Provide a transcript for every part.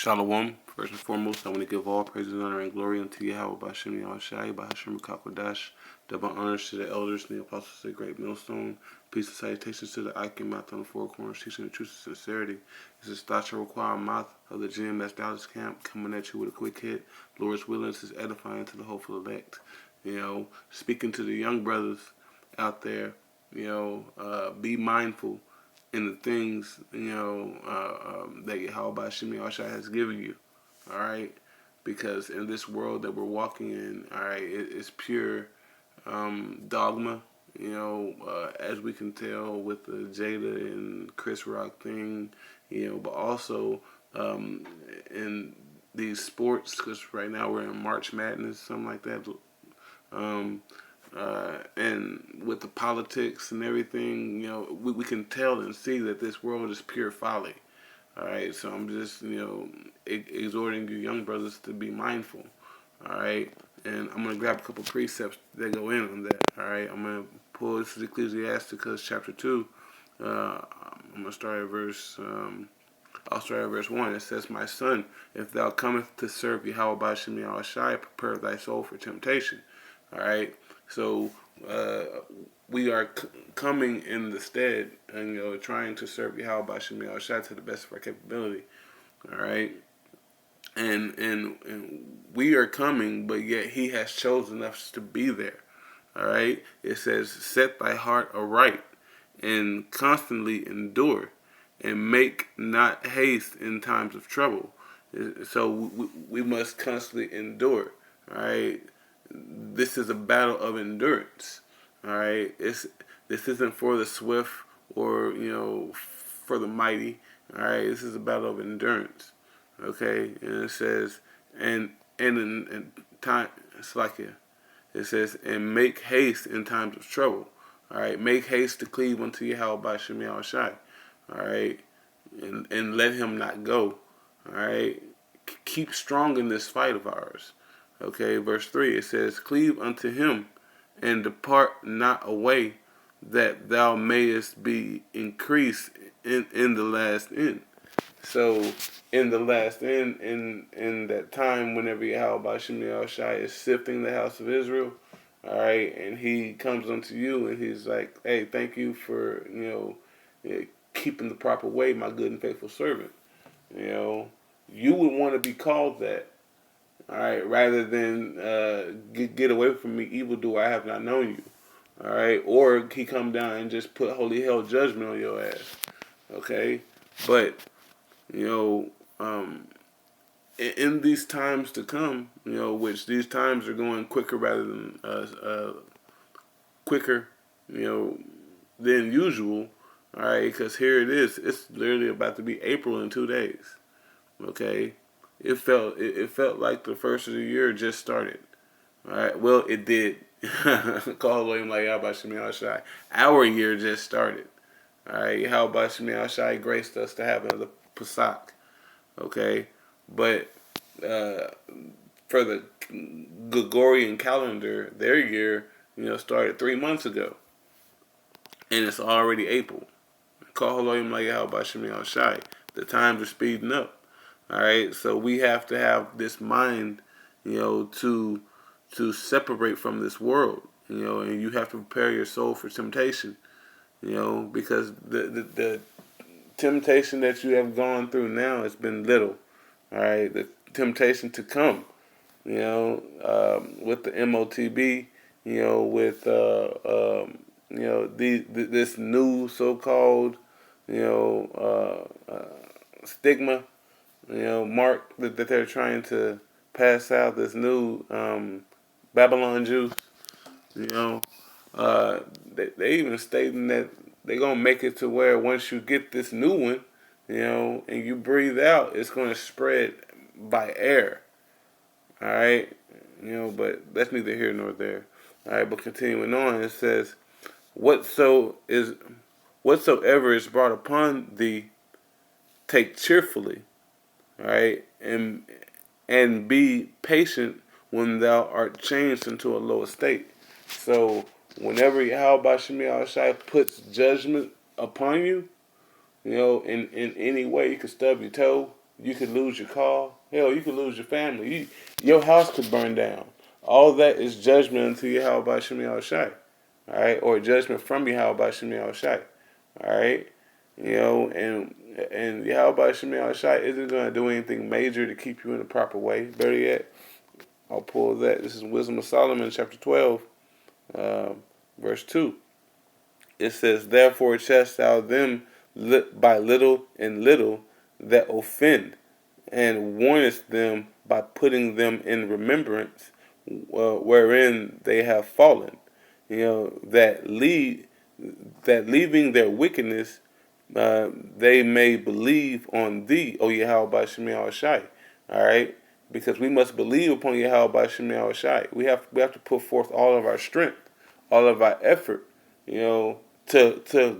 Shalom. First and foremost, I want to give all praise and honor and glory unto Yahweh Bashim Yahushai, Bahashim Kakodash. Double honors to the elders and the apostles of the great millstone. Peace and salutations to the Icon mouth on the four corners, teaching the truth and sincerity. This is Thatcher Require mouth of the gym that's Dallas Camp, coming at you with a quick hit. Lord's willing, this is edifying to the hopeful elect. Speaking to the young brothers out there, be mindful in the things, that Yahweh Shimi Ashai has given you, all right? Because in this world that we're walking in, all right, it's pure dogma, as we can tell with the Jada and Chris Rock thing, but also in these sports, because right now we're in March Madness, something like that. And with the politics and everything, we can tell and see that this world is pure folly. All right, so I'm just, exhorting you young brothers to be mindful. All right, and I'm going to grab a couple precepts that go in on that. All right, I'm going to pull this is Ecclesiasticus chapter 2. I'm going to start at verse, I'll start at verse 1. It says, My son, if thou comest to serve Yahweh Bashim Yahushai, prepare thy soul for temptation. All right, so we are coming in the stead and trying to serve Yahweh Bashim Yahushai to the best of our capability. All right, and we are coming, but yet He has chosen us to be there. All right, it says, set thy heart aright and constantly endure, and make not haste in times of trouble. So we must constantly endure. All right. This is a battle of endurance. All right, this isn't for the swift or for the mighty. All right, this is a battle of endurance. Okay, and it says in time it's like it says and make haste in times of trouble. All right, make haste to cleave unto Yahweh by Shem Yahushai. All right, and let him not go. All right, keep strong in this fight of ours. Okay, verse 3, it says, cleave unto him, and depart not away, that thou mayest be increased in the last end. So, in the last end, in that time, whenever Yahweh Bashim Yahushai is sifting the house of Israel, all right, and he comes unto you, and he's like, hey, thank you for, keeping the proper way, my good and faithful servant. You would want to be called that. All right, rather than get away from me, evildoer, I have not known you. All right, or he come down and just put holy hell judgment on your ass. Okay, but in these times to come, which these times are going quicker rather than quicker, than usual. All right, because here it is. It's literally about to be April in 2 days. Okay. It felt like the first of the year just started. All right. Well, it did. Call him like Yahweh Shemi Shai. Our year just started. All right. Yahweh Shemi Shai graced us to have another Pesach. Okay. But for the Gregorian calendar, their year, started 3 months ago, and it's already April. Call him like Yahweh Shemi Shai. The times are speeding up. All right, so we have to have this mind, to separate from this world, and you have to prepare your soul for temptation, because the temptation that you have gone through now has been little. All right, the temptation to come, with the MOTB, with this new so-called, stigma. Mark that they're trying to pass out, this new Babylon juice. They even stating that they're gonna make it to where once you get this new one, and you breathe out, it's gonna spread by air. All right, but that's neither here nor there. All right, but continuing on, it says, whatsoever is brought upon thee, take cheerfully. All right, and be patient when thou art changed into a low estate. So whenever Yahweh Shemi Shai puts judgment upon you, in any way, you can stub your toe, You could lose your car. Hell, you could lose your family. Your house could burn down. All that is judgment unto Yahweh Shem Shai. All right, or judgment from Yahweh Shem Shai. All right, and Yahweh Shem Shai isn't going to do anything major to keep you in the proper way. Better yet, I'll pull that. This is Wisdom of Solomon, chapter 12, verse 2. It says, "Therefore chastise them by little and little that offend, and warnest them by putting them in remembrance wherein they have fallen. That leaving their wickedness, they may believe on thee, O Yahweh Shemi Shai." All right, because we must believe upon Yahweh Shemi Shai. We have to put forth all of our strength, all of our effort, to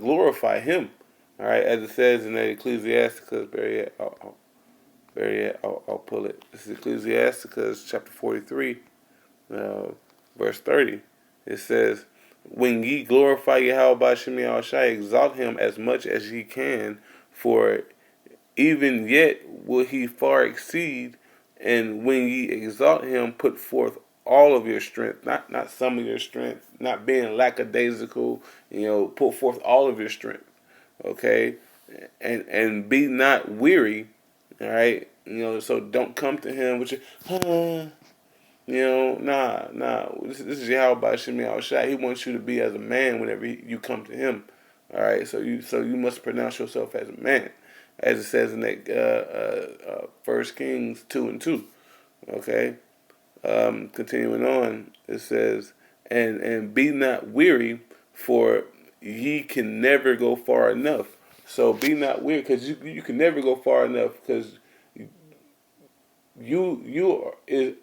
glorify Him. All right, as it says in the Ecclesiasticus, I'll pull it. This is Ecclesiasticus chapter 43, verse 30. It says, "When ye glorify Yahweh Shemi Shai, exalt Him as much as ye can, for even yet will He far exceed. And when ye exalt Him, put forth all of your strength, not some of your strength, not being lackadaisical. Put forth all of your strength, okay, and be not weary." All right, so don't come to Him with your, nah. This is Yahweh Shemi Shai. He wants you to be as a man whenever you come to Him. All right, so you must pronounce yourself as a man, as it says in that 1 Kings 2:2. Okay, continuing on, it says, and be not weary, for ye can never go far enough. So be not weary, because you can never go far enough, because you are is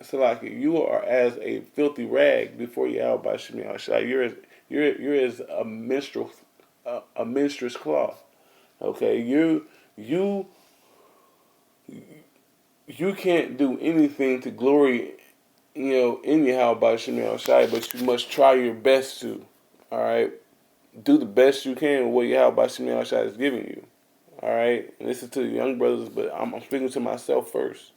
Salaki, you are as a filthy rag before Yahweh Shemi Shai. You're as a minstrel's cloth. Okay, you you can't do anything to glory, in Yahweh Shemi Shai, but you must try your best to. All right, do the best you can with what Yahweh Shemi Shai is giving you. All right, and listen to the young brothers, but I'm speaking to myself first.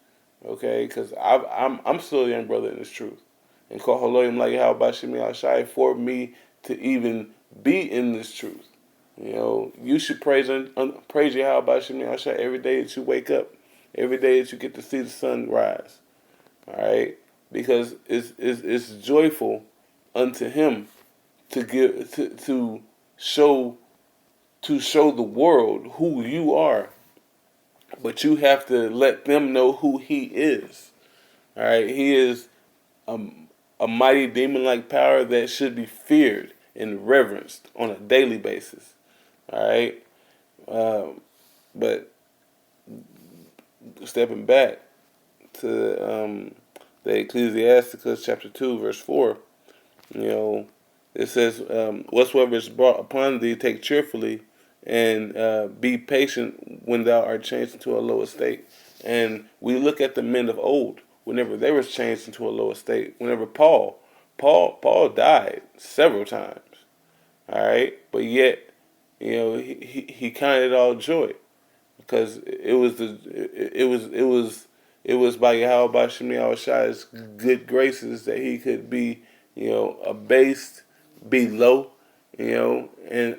Okay, because I'm still a young brother in this truth, and call Haloyim like Yahweh Shemi Shai for me to even be in this truth. You should praise Yahweh Shemi Shai every day that you wake up, every day that you get to see the sun rise. All right, because it's joyful unto Him to give to show the world who you are, but you have to let them know who He is. All right, He is a mighty demon-like power that should be feared and reverenced on a daily basis. All right, but stepping back to the Ecclesiasticus chapter 2, verse 4, it says, "Whatsoever is brought upon thee, take cheerfully, and be patient when thou art changed into a low estate." And we look at the men of old, whenever they were changed into a low estate. Whenever Paul died several times. All right, but yet, he counted it all joy, because it was by Yahweh Shemi Shai's good graces that he could be, abased, be low, and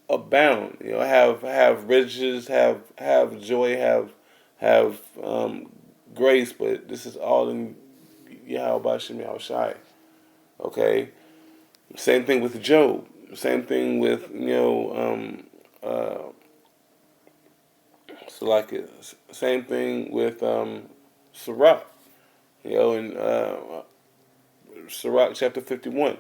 abound. Have riches, have joy, have grace. But this is all in Yahweh Shemi Shai. Okay. Same thing with Job. Same thing with same thing with Sirach. In Sirach chapter 51.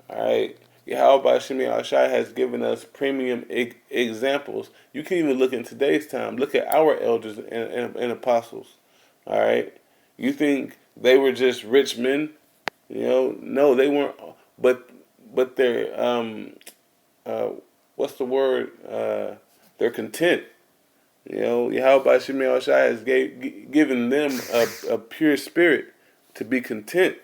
All right. Yahweh Shemi Shai has given us premium examples. You can even look in today's time. Look at our elders and apostles. All right. You think they were just rich men? No, they weren't. But they're what's the word? They're content. Yahweh Shemi Shai has given them a pure spirit to be content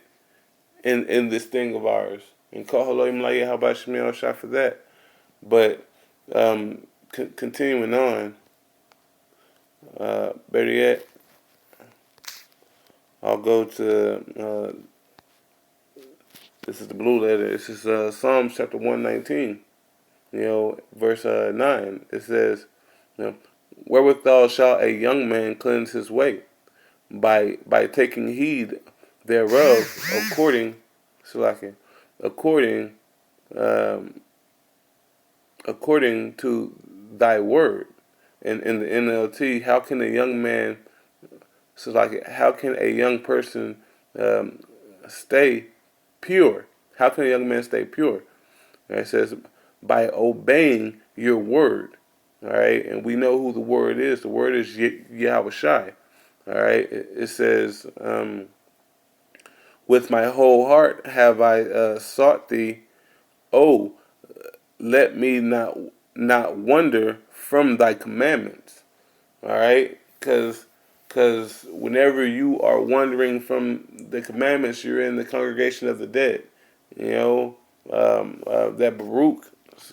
in this thing of ours. And call Haloim La Yahweh Shemi Shai for that. But continuing on, Better yet, I'll go to this is the blue letter. This is Psalms chapter 119. Verse 9. It says, you know, "Wherewithal shall a young man cleanse his way? By taking heed thereof, according, Salakia, according, um, according to thy word." And in the NLT, how can a young man, how can a young person um, stay pure? How can a young man stay pure? And it says, by obeying your word. All right, and we know who the word is. The word is Yahweh Shai. All right, it says, with my whole heart have I sought thee. Oh, let me not wander from thy commandments. All right, because whenever you are wandering from the commandments, you're in the congregation of the dead. You know that Baruch.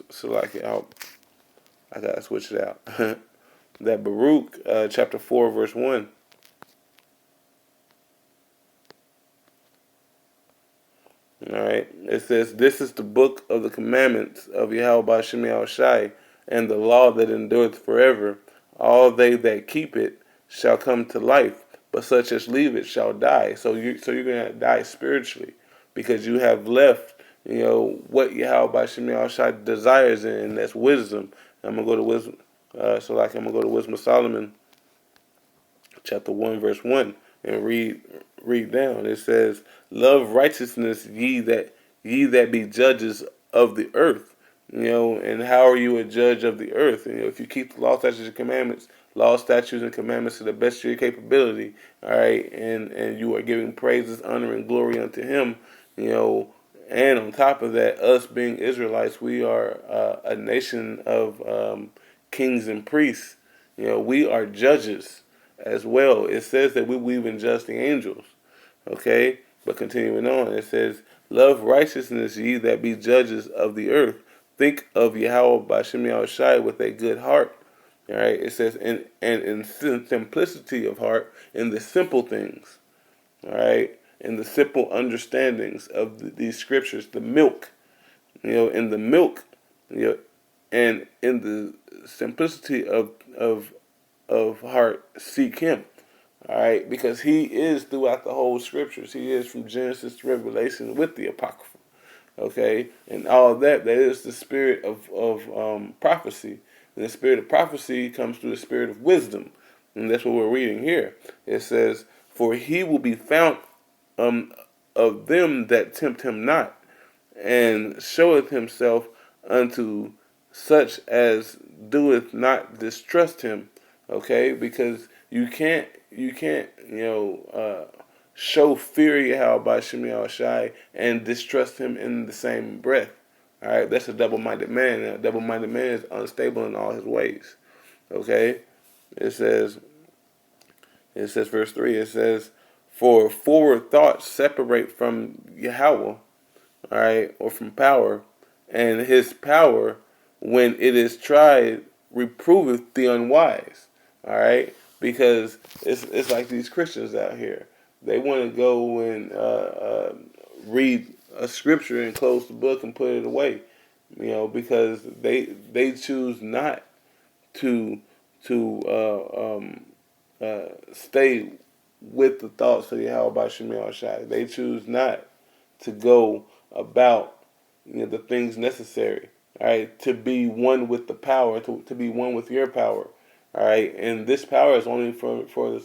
So like I gotta switch it out. That Baruch chapter 4 verse 1. All right, it says, "This is the book of the commandments of Yahweh Ba'Shem Yahweh Shai, and the law that endureth forever. All they that keep it shall come to life, but such as leave it shall die." So you're gonna die spiritually because you have left, what Yahweh Ba'Shem Yahweh Shai desires, and that's wisdom. I'm gonna go to wisdom. I'm gonna go to Wisdom of Solomon, chapter 1 verse 1, and read down. It says, "Love righteousness, ye that be judges of the earth." And how are you a judge of the earth? If you keep the law, statutes, and commandments, law, statutes, and commandments to the best of your capability, all right, and you are giving praises, honor, and glory unto Him, and on top of that, us being Israelites, we are a nation of kings and priests. We are judges as well. It says that we even judge the angels. Okay? But continuing on, it says, "Love righteousness, ye that be judges of the earth. Think of Yahweh Ba'Shem Yahweh Shai with a good heart." All right? It says, and in simplicity of heart, in the simple things. All right? In the simple understandings of these scriptures, the milk, in the milk, and in the simplicity of heart, seek Him. All right, because He is throughout the whole scriptures. He is from Genesis to Revelation with the Apocrypha. Okay, and all of that is the spirit of prophecy. And the spirit of prophecy comes through the spirit of wisdom. And that's what we're reading here. It says, "For He will be found um, of them that tempt Him not, and showeth Himself unto such as doeth not distrust Him." Okay, because you can't show fear Yahweh by Shemi Shai and distrust Him in the same breath. All right, that's a double-minded man. And a double-minded man is unstable in all his ways. Okay, it says verse 3. It says, "For forward thoughts separate from Yahweh, all right, or from power, and His power, when it is tried, reproveth the unwise." All right, because it's like these Christians out here. They want to go and read a scripture and close the book and put it away, because they choose not to stay with the thoughts of Yahweh by Shemi Shai. They choose not to go about the things necessary, all right, to be one with the power, to be one with your power, all right, and this power is only for the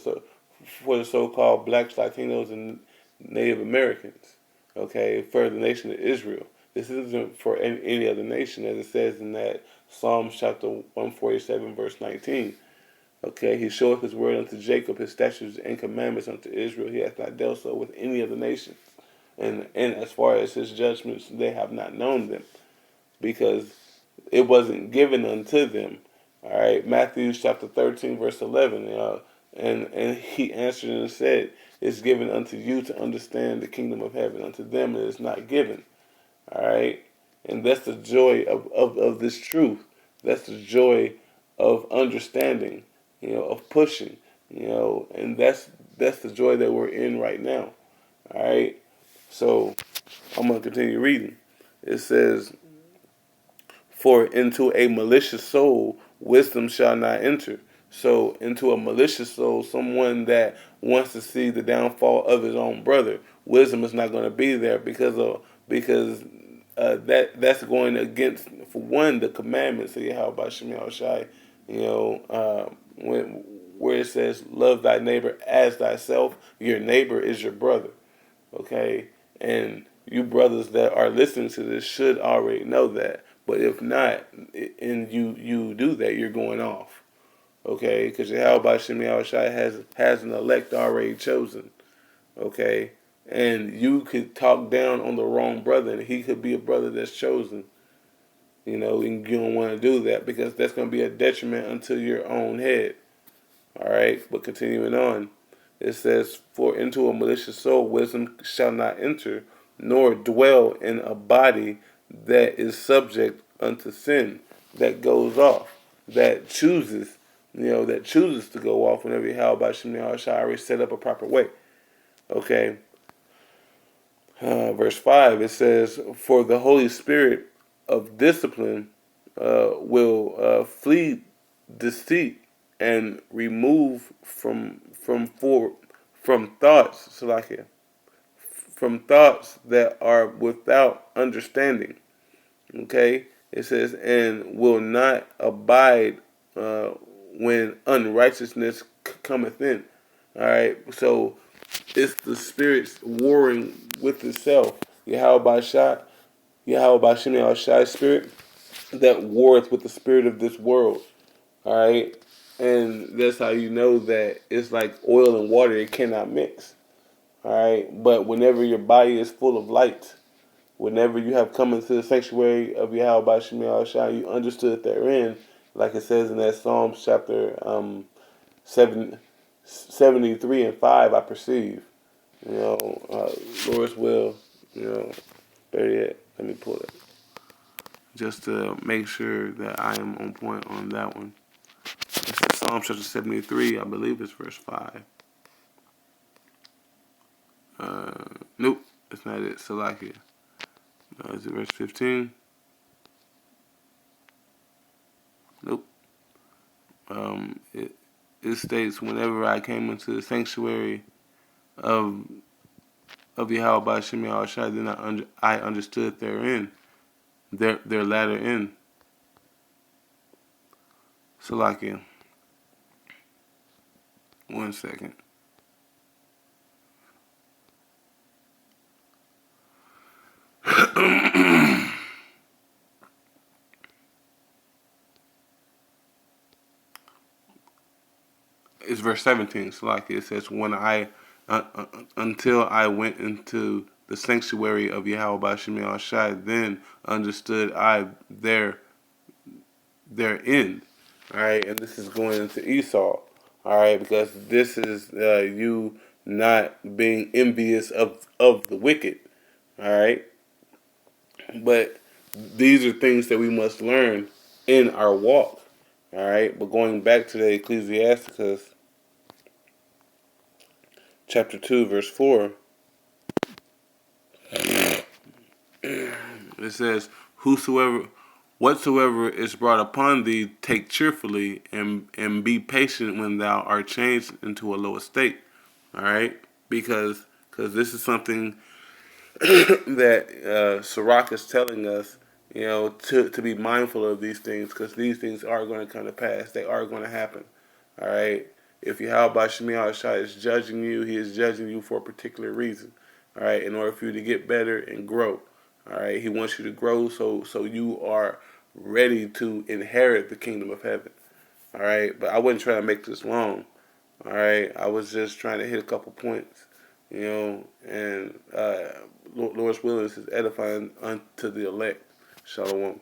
so-called blacks, Latinos, and Native Americans, okay, for the nation of Israel. This isn't for any other nation, as it says in that Psalms chapter 147, verse 19. Okay, He showeth His word unto Jacob, His statutes and commandments unto Israel. He hath not dealt so with any of the nations. And as far as His judgments, they have not known them, because it wasn't given unto them. All right, Matthew chapter 13, verse 11. And He answered and said, "It's given unto you to understand the kingdom of heaven. Unto them it is not given." All right, and that's the joy of this truth. That's the joy of understanding of pushing, and that's the joy that we're in right now. All right, so I'm gonna continue reading. It says, "For into a malicious soul wisdom shall not enter." So into a malicious soul, someone that wants to see the downfall of his own brother, wisdom is not going to be there because that's going against, for one, the commandments of Yahweh Shemi Shai. When where it says, "Love thy neighbor as thyself," your neighbor is your brother. Okay, and you brothers that are listening to this should already know that. But if not, and you do that, you're going off. Okay, because Yahweh Shemi Shai has an elect already chosen. Okay, and you could talk down on the wrong brother, and he could be a brother that's chosen. And you don't want to do that because that's going to be a detriment unto your own head. All right, but continuing on, it says, "For into a malicious soul wisdom shall not enter, nor dwell in a body that is subject unto sin," that goes off, that chooses to go off whenever Yahweh Shemini Shai already set up a proper way. Okay, verse 5, it says, "For the Holy Spirit of discipline will flee deceit and remove from thoughts, Salakia, from thoughts that are without understanding." Okay, it says, "And will not abide uh, when unrighteousness cometh in." All right, so it's the spirits warring with itself. Yahweh Shai, Yahweh Shemi Shai spirit that warreth with the spirit of this world. All right, and that's how you know that it's like oil and water; it cannot mix. All right, but whenever your body is full of light, whenever you have come into the sanctuary of Yahweh Shemi Shai, you understood therein, like it says in that Psalms chapter 73 and 5. I perceive, Lord's will, 38. Let me pull it just to make sure that I am on point on that one. It's Psalm chapter 73, I believe it's verse 5. Nope, that's not it. Salakia. Is it verse 15? Nope. It states, "Whenever I came into the sanctuary of Yahweh Shemi Shai, then I understood therein, their latter end." Salakia. One second. It's verse 17. Salakia. It says, until I went into the sanctuary of Yahweh Shemi Shai, then understood I their end." All right, and this is going into Esau. All right, because this is you not being envious of the wicked. All right, but these are things that we must learn in our walk. All right, but going back to the Ecclesiasticus chapter 2, verse 4, it says, whatsoever is brought upon thee, take cheerfully, and be patient when thou art changed into a low estate." All right, because this is something that Sirach is telling us, to be mindful of these things, because these things are going to come to pass. They are going to happen. All right. If Yahweh Shemi Shai is judging you, he is judging you for a particular reason. All right, in order for you to get better and grow. All right, he wants you to grow so you are ready to inherit the kingdom of heaven. All right, but I wasn't trying to make this long. All right, I was just trying to hit a couple points, and Lord's willing is edifying unto the elect. Shalom.